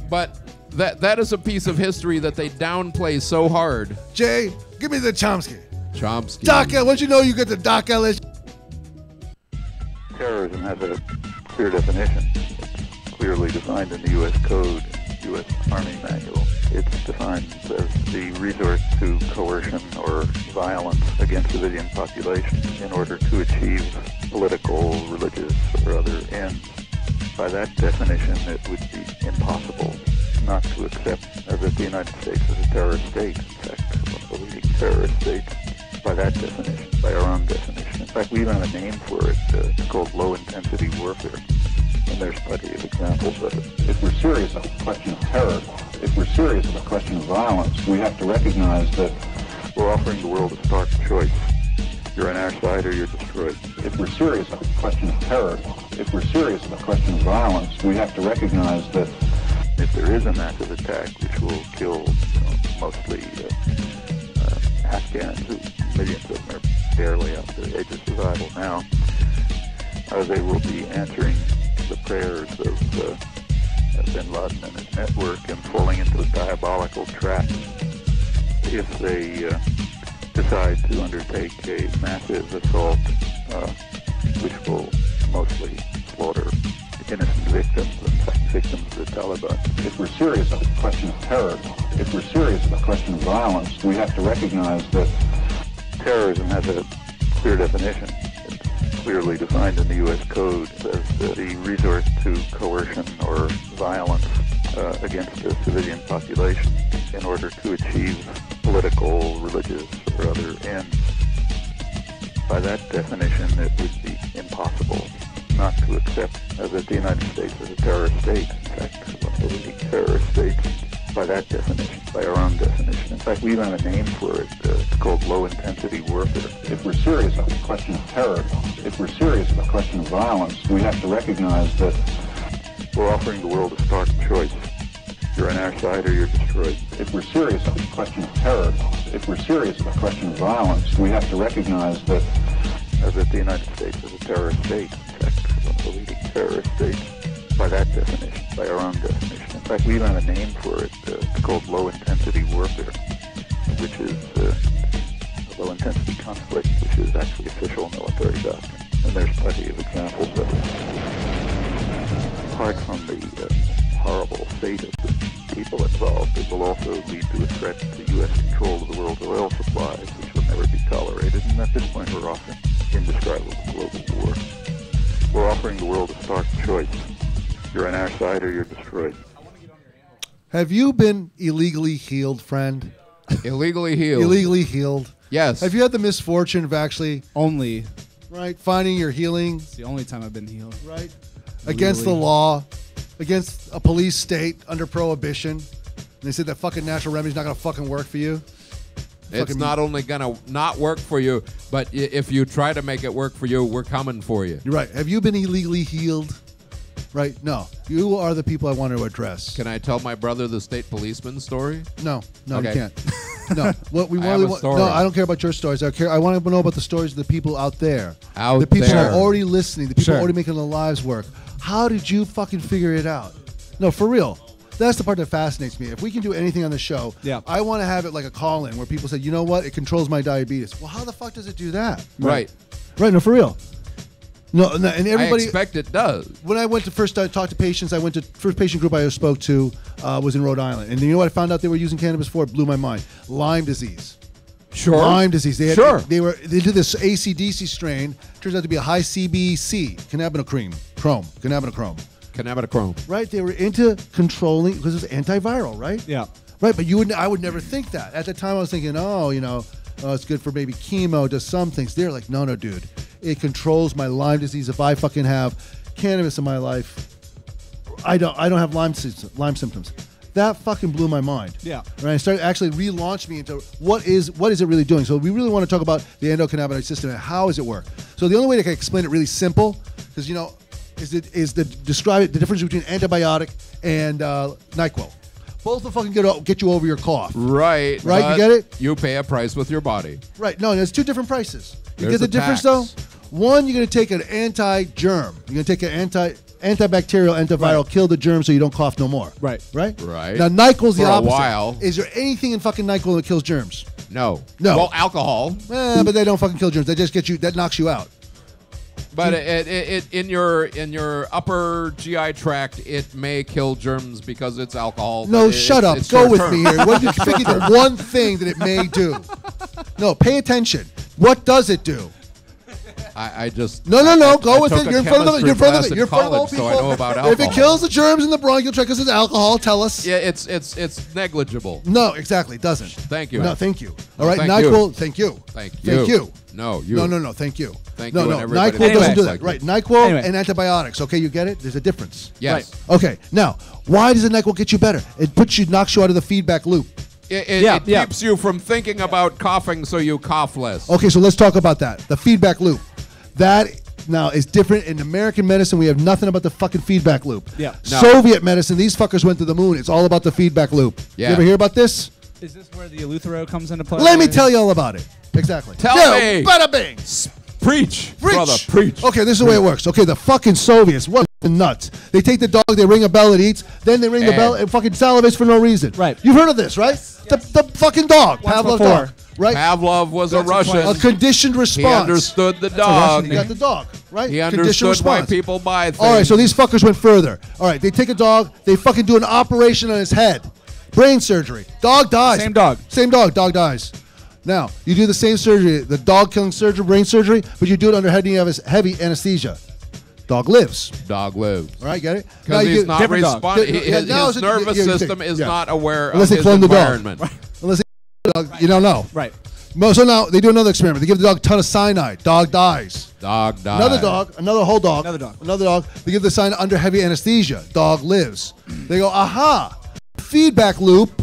But that is a piece of history that they downplay so hard. Jay, give me the Chomsky. Doc Ellis. Once you know you get the Doc Ellis. Terrorism has a clear definition. It's clearly defined in the U.S. Code, U.S. Army Manual. It's defined as the resort to coercion or violence against civilian populations in order to achieve political, religious, or other ends. By that definition, it would be impossible not to accept that the United States is a terrorist state. In fact, one of the leading terrorist states. By that definition, by our own definition. In fact, we even have a name for it. It's called low-intensity warfare. And there's plenty of examples of it. If we're serious about the question of terror, if we're serious about the question of violence, we have to recognize that we're offering the world a stark choice. You're on our side or you're destroyed. If we're serious about the question of terror, if we're serious about the question of violence, we have to recognize that if there is a massive attack which will kill mostly Afghans, who millions of them are barely out to the edge of survival now, they will be answering the prayers of bin Laden and his network and falling into a diabolical trap if they decide to undertake a massive assault which will mostly slaughter innocent victims and victims of the Taliban. If we're serious about the question of terror, if we're serious about the question of violence, we have to recognize that terrorism has a clear definition. It's clearly defined in the U.S. Code as the resort to coercion or violence against the civilian population in order to achieve political, religious, or other ends. By that definition, it would be impossible not to accept that the United States is a terrorist state. In fact, one of the leading terrorist states. By that definition, by our own definition. In fact, we even have a name for it. It's called low-intensity warfare. If we're serious about the question of terror, if we're serious about the question of violence, we have to recognize that we're offering the world a stark choice. You're on our side or you're destroyed. If we're serious about the question of terror, if we're serious about the question of violence, we have to recognize that The United States is a terrorist state. In fact, one of the leading terrorist states by that definition, by our own definition. In fact, we even have a name for it. It's called low-intensity warfare, which is a low-intensity conflict, which is actually official military doctrine. And there's plenty of examples of it. Apart from the horrible fate of the people involved, it will also lead to a threat to U.S. control of the world's oil supplies, which will never be tolerated. And at this point, we're offering indescribable global war. We're offering the world a stark choice. You're on our side or you're destroyed. Have you been illegally healed, friend? Illegally healed. Illegally healed. Yes. Have you had the misfortune of actually finding your healing? It's the only time I've been healed. Right. Against the law, against a police state under prohibition. And they said that fucking natural remedy's not gonna fucking work for you. It's not only gonna not work for you, but if you try to make it work for you, we're coming for you. You're right. Have you been illegally healed? Right? No. You are the people I want to address. Can I tell my brother the state policeman story? No, Okay. you can't. No, what we I have really a want. story. No, I don't care about your stories. I want to know about the stories of the people out there. Out the people there. who are already listening. The people Sure. already making their lives work. How did you fucking figure it out? No, for real. That's the part that fascinates me. If we can do anything on the show, I want to have it like a call-in where people say, you know what, it controls my diabetes. Well, how the fuck does it do that? Right. Right. No, for real. No, and everybody. I expect it does. When I went to first talk to patients, first patient group I spoke to was in Rhode Island, and you know what I found out they were using cannabis for? It blew my mind. Lyme disease. Sure. Lyme disease. They did this ACDC strain. Turns out to be a high CBC, cannabinochrome. Right. They were into controlling because it's antiviral. Right. Yeah. Right. But I would never think that. At the time, I was thinking, it's good for maybe chemo. Does some things. They're like, no, dude. It controls my Lyme disease. If I fucking have cannabis in my life, I don't have Lyme symptoms. That fucking blew my mind. Yeah. Right. It started actually relaunched me into what is it really doing. So we really want to talk about the endocannabinoid system and how does it work. So the only way to explain it really simple, because is to describe the difference between antibiotic and NyQuil. Both will fucking get you over your cough. Right. Right. You get it? You pay a price with your body. Right. No, there's two different prices. You There's get the a difference tax. though? One, you're going to take an anti-germ. You're going to take an antibacterial, antiviral, kill the germ so you don't cough no more. Right. Right? Right. Now, NyQuil's the For a opposite. while. Is there anything in fucking NyQuil that kills germs? No. No. Well, alcohol. But they don't fucking kill germs. They just that knocks you out. But it in your upper GI tract, it may kill germs because it's alcohol. No, but shut up. it's Go with short-term. me here. What do you think the one thing that it may do? No, pay attention. What does it do? I just No. Go with took it. a You're in front of the. chemistry You're in front of class the. in You're in front of all college, people. so I know about If alcohol. it kills the germs in the bronchial tract because it's alcohol, tell us. Yeah, it's negligible. No, exactly. It doesn't. Thank you. No, thank you. No, All right, thank NyQuil. you. Thank you. Thank Thank you. you. No, you. No. Thank you. Thank no, you no. and everybody NyQuil that doesn't do thinks that. like Right. you. NyQuil and antibiotics. Okay, you get it? There's a difference. Yes. Okay. Now, why does the NyQuil get you better? It knocks you out of the feedback loop. It keeps you from thinking about coughing, so you cough less. Okay, so let's talk about that. The feedback loop. That now is different in American medicine. We have nothing about the fucking feedback loop. Yeah. No. Soviet medicine, these fuckers went to the moon. It's all about the feedback loop. Yeah. You ever hear about this? Is this where the Eleuthero comes into play? Let me tell you all about it. Exactly. Tell me. Bada bing. Preach, brother, Preach. preach. Okay, this is the way it works. Okay, the fucking Soviets, what nuts. They take the dog, they ring a bell, it eats, then they ring the bell and fucking salivates for no reason. Right. You've heard of this, right? The fucking dog, Once Pavlov before. dog, right? Pavlov was a Russian. A conditioned response. He understood the That's a dog. Russian. You got the dog, right? He Conditioned understood why response. people buy things. All right, so these fuckers went further. All right, they take a dog, they fucking do an operation on his head. Brain surgery. Dog dies. Same dog. Same dog. Dog dies. Now, you do the same surgery, the dog killing surgery, brain surgery, but you do it under heavy anesthesia. Dog lives. Dog lives. All right, get it? Now Because you he's get- not different dog. responding. Yeah, now His it's a- nervous yeah, you system think- is yeah. not aware Unless of they his clone the dog. environment. Unless they dog, you don't know. Right. So now they do another experiment. They give the dog a ton of cyanide. Dog dies. Dog dies. Another dog, another whole dog. Another dog. They give the cyanide under heavy anesthesia. Dog lives. They go, aha. Feedback loop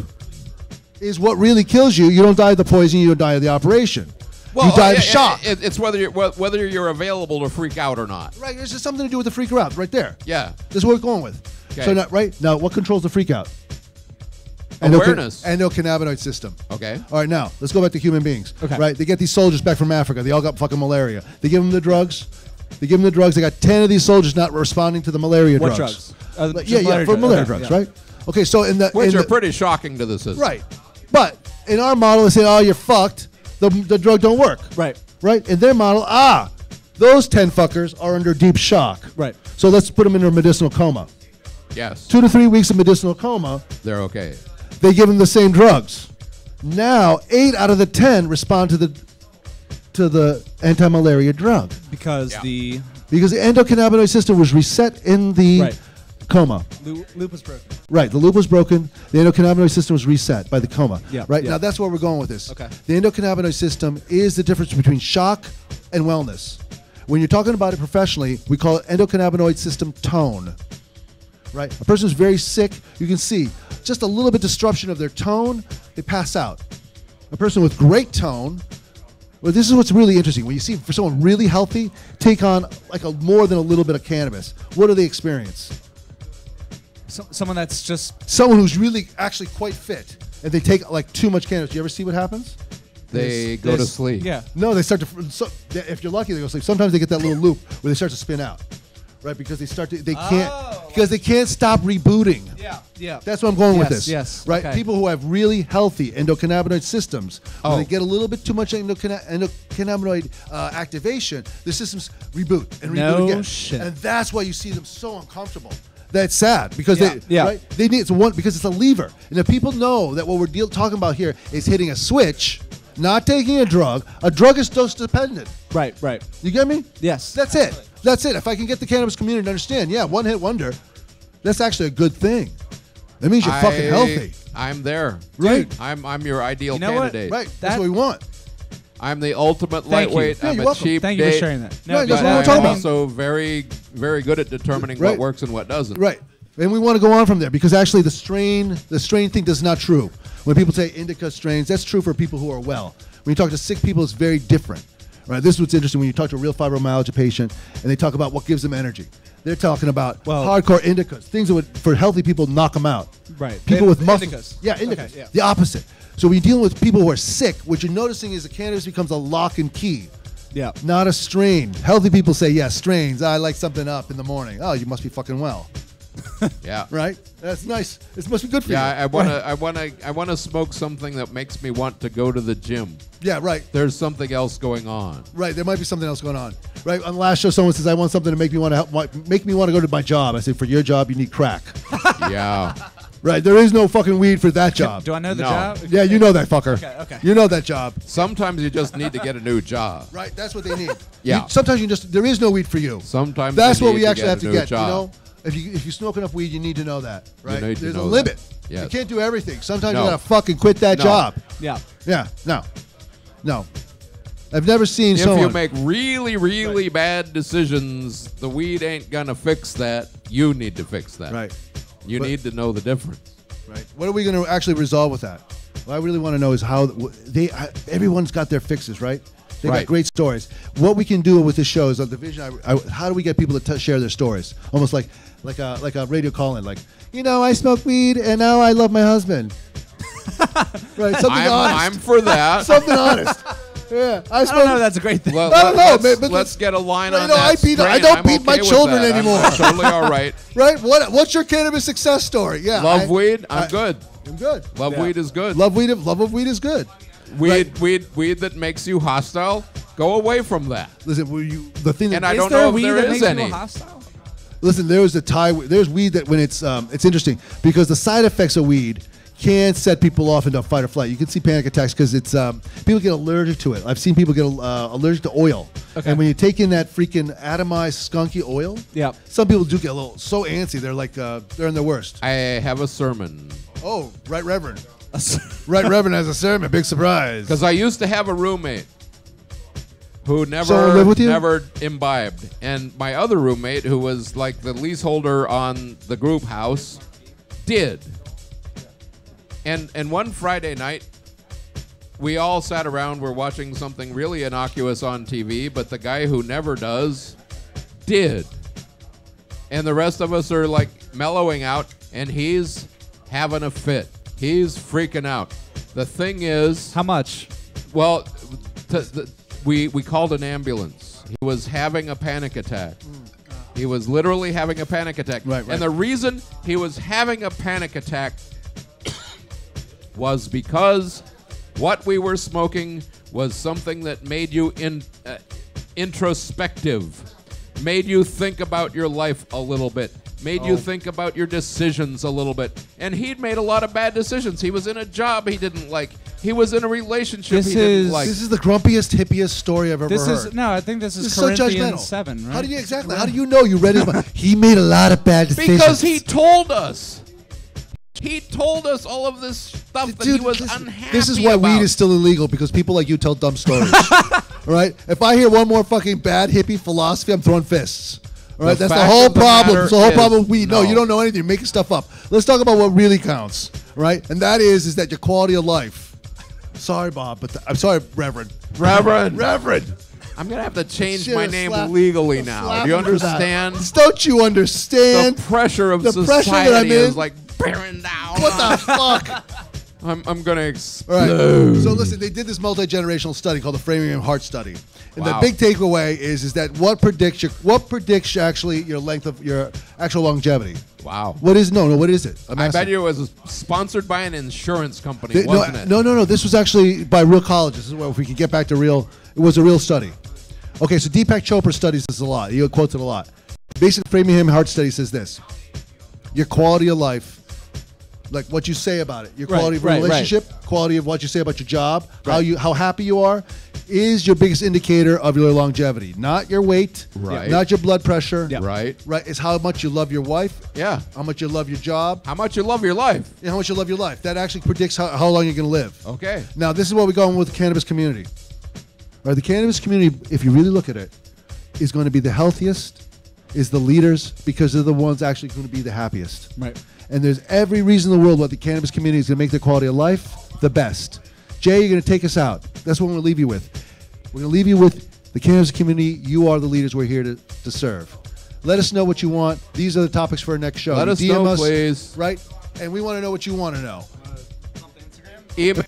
is what really kills you. You don't die of the poison. You don't die of the operation. You die of shock. It's whether you're available to freak out or not. Right. There's just something to do with the freak out right there. Yeah. This is what we're going with. Okay. So now, right now, what controls the freak out? Awareness. Endocannabinoid system. Okay. All right, now let's go back to human beings. Okay. Right, they get these soldiers back from Africa. They all got fucking malaria. They give them the drugs. They got 10 of these soldiers not responding to the malaria What drugs. drugs? For malaria drugs, right? Okay, so Which are pretty shocking to the system. right, but in our model, they say, "Oh, you're fucked. The drug don't work." Right. Right. In their model, those 10 fuckers are under deep shock. Right. So let's put them into a medicinal coma. Yes. 2 to 3 weeks of medicinal coma. They're okay. They give them the same drugs. Now, 8 out of the 10 respond to the anti-malaria drug Because the because the endocannabinoid system was reset in the coma. loop was broken. Right, the loop was broken. The endocannabinoid system was reset by the coma. Yeah, Right yeah. now, that's where we're going with this. Okay. The endocannabinoid system is the difference between shock and wellness. When you're talking about it professionally, we call it endocannabinoid system tone. Right, a person who's very sick, you can see just a little bit disruption of their tone, they pass out. A person with great tone. Well, this is what's really interesting. When you see for someone really healthy, take on like more than a little bit of cannabis, what do they experience? Someone that's just Someone who's really actually quite fit, and they take like too much cannabis. Do you ever see what happens? They go to sleep. Yeah. No, they start to. If you're lucky, they go to sleep. Sometimes they get that little loop where they start to spin out, right? Because they can't stop rebooting. Yeah. Yeah. That's what I'm going with Yes, this. yes, Right. okay. People who have really healthy endocannabinoid systems, when Oh. they get a little bit too much endocannabinoid activation, the systems reboot and reboot No again. shit. And that's why you see them so uncomfortable. That's sad because Yeah. right? They need because it's a lever. And if people know that what we're talking about here is hitting a switch, not taking a drug is dose dependent. Right. Right. You get me? Yes. That's it. That's it. If I can get the cannabis community to understand, one hit wonder, that's actually a good thing. That means you're fucking healthy. I'm there. Right. I'm your ideal You know what? candidate. Right. That's what we want. I'm the ultimate Thank you. lightweight. Yeah, I'm you're a welcome. cheap Thank you for date, sharing that. Right, that's but what we're I'm talking about. also very, very good at determining Right. what works and what doesn't. Right. And we want to go on from there because actually the strain thing is not true. When people say indica strains, that's true for people who are well. When you talk to sick people, it's very different. Right. This is what's interesting when you talk to a real fibromyalgia patient and they talk about what gives them energy. They're talking about hardcore indicas, things that would, for healthy people, knock them out. Right. People with muscles. Indicas. Yeah, indicas. Okay, yeah. The opposite. So when you're dealing with people who are sick, what you're noticing is the cannabis becomes a lock and key. Yeah. Not a strain. Healthy people say, strains. I like something up in the morning. Oh, you must be fucking well. Yeah. Right? That's nice. This must be good for you. Yeah, I wanna smoke something that makes me want to go to the gym. Yeah, right. There's something else going on. Right. There might be something else going on. Right. On the last show, someone says, I want something to make me want to go to my job. I say, for your job, you need crack. Yeah. Right. There is no fucking weed for that job. Do I know the No. job? Yeah, you know that fucker. Okay. You know that job. Sometimes you just need to get a new job. Right. That's what they need. Yeah. Sometimes there is no weed for you. Sometimes That's you what need we to actually get have a to new get. job. You know, if you smoke enough weed, you need to know that. Right. need to There's a know limit. that. Yes. You can't do everything. Sometimes No. you gotta fucking quit that No. job. Yeah. Yeah. No. I've never seen If someone. you make really, really bad decisions, the weed ain't gonna fix that. You need to fix that. Right. You But- need to know the difference. Right. What are we going to actually resolve with that? What I really want to know is how everyone's got their fixes, right? They got Right. great stories. What we can do with this show is on the vision. How do we get people to share their stories? Almost like a radio call-in. Like, I smoke weed and now I love my husband. Right. Something honest. I'm for that. Something honest. Yeah. I don't know if that's a great thing. Well, I don't know, let's, but let's get a line Well, on you know, that. I strain. don't I'm beat my okay with children that. anymore. I'm totally all right. Right. What's your cannabis success story? Yeah. Love weed. I'm good. I'm good. Love weed is good. Love of weed is good. Weed that makes you hostile. Go away from that. Listen, the thing that And I Is don't there know weed if that there makes is people any. hostile? Listen, there's weed that when it's interesting because the side effects of weed can set people off into fight or flight. You can see panic attacks because it's people get allergic to it. I've seen people get allergic to oil. Okay. And when you take in that freaking atomized skunky oil, Yeah. some people do get a little so antsy. They're like they're in their worst. I have a sermon. Oh, right, Reverend. Right, Reverend has a sermon. Big surprise. Because I used to have a roommate who Someone live with you? never imbibed. And my other roommate, who was like the leaseholder on the group house, did. And one Friday night, we all sat around, we're watching something really innocuous on TV, but the guy who never does did. And the rest of us are like mellowing out, and he's having a fit. He's freaking out. The thing is, How much? well, we called an ambulance. He was having a panic attack. He was literally having a panic attack. Right. And the reason he was having a panic attack was because what we were smoking was something that made you introspective, made you think about your life a little bit, made you think about your decisions a little bit. And he'd made a lot of bad decisions. He was in a job he didn't like. He was in a relationship he didn't like. This is the grumpiest, hippiest story I've ever heard. I think this is This is so Corinthians judgmental. 7, right? How do you exactly? How do you know? You read his mind. He made a lot of bad decisions. Because he told us. He told us all of this stuff that he was unhappy This is why about. weed is still illegal, because people like you tell dumb stories. All right? If I hear one more fucking bad hippie philosophy, I'm throwing fists. All right? That's the fact whole of the problem. matter It's the whole is, problem with weed. No, no. you don't know anything. You're making stuff up. Let's talk about what really counts. Right? And that is that your quality of life. Sorry, Bob, but I'm sorry, Reverend. Reverend. I'm going to have to change Shit, my a name slap- legally a now. slap Do you him for that. understand? Don't you understand? The pressure of The society pressure that I'm is in? like bearing down. What the fuck? I'm going to All explode. right. So listen, they did this multi-generational study called the Framingham Heart Study, and Wow. the big takeaway is that what predicts actually your length of your actual longevity. Wow. What is what is it? I'm I asking. bet you it was sponsored by an insurance company, They- wasn't it? No. This was actually by real colleges. This is where, if we could get back to real, it was a real study. Okay, so Deepak Chopra studies this a lot. He quotes it a lot. Basic Framingham Heart Study says this: your quality of life. Like what you say about it, your quality of right. relationship, quality of what you say about your job, how happy you are, is your biggest indicator of your longevity. Not your weight, Right. not your blood pressure, Right. right? It's how much you love your wife, Yeah. how much you love your job, How much you love your life. and how much you love your life. That actually predicts how long you're going to live. Okay. Now, this is what we're going with the cannabis community. All right, the cannabis community, if you really look at it, is going to be the healthiest, is the leaders, because they're the ones actually going to be the happiest. Right. And there's every reason in the world why the cannabis community is going to make their quality of life the best. Jay, you're going to take us out. That's what we're going to leave you with. We're going to leave you with the cannabis community. You are the leaders we're here to serve. Let us know what you want. These are the topics for our next show. Let us DM know, please. Right? And we want to know what you want to know. Email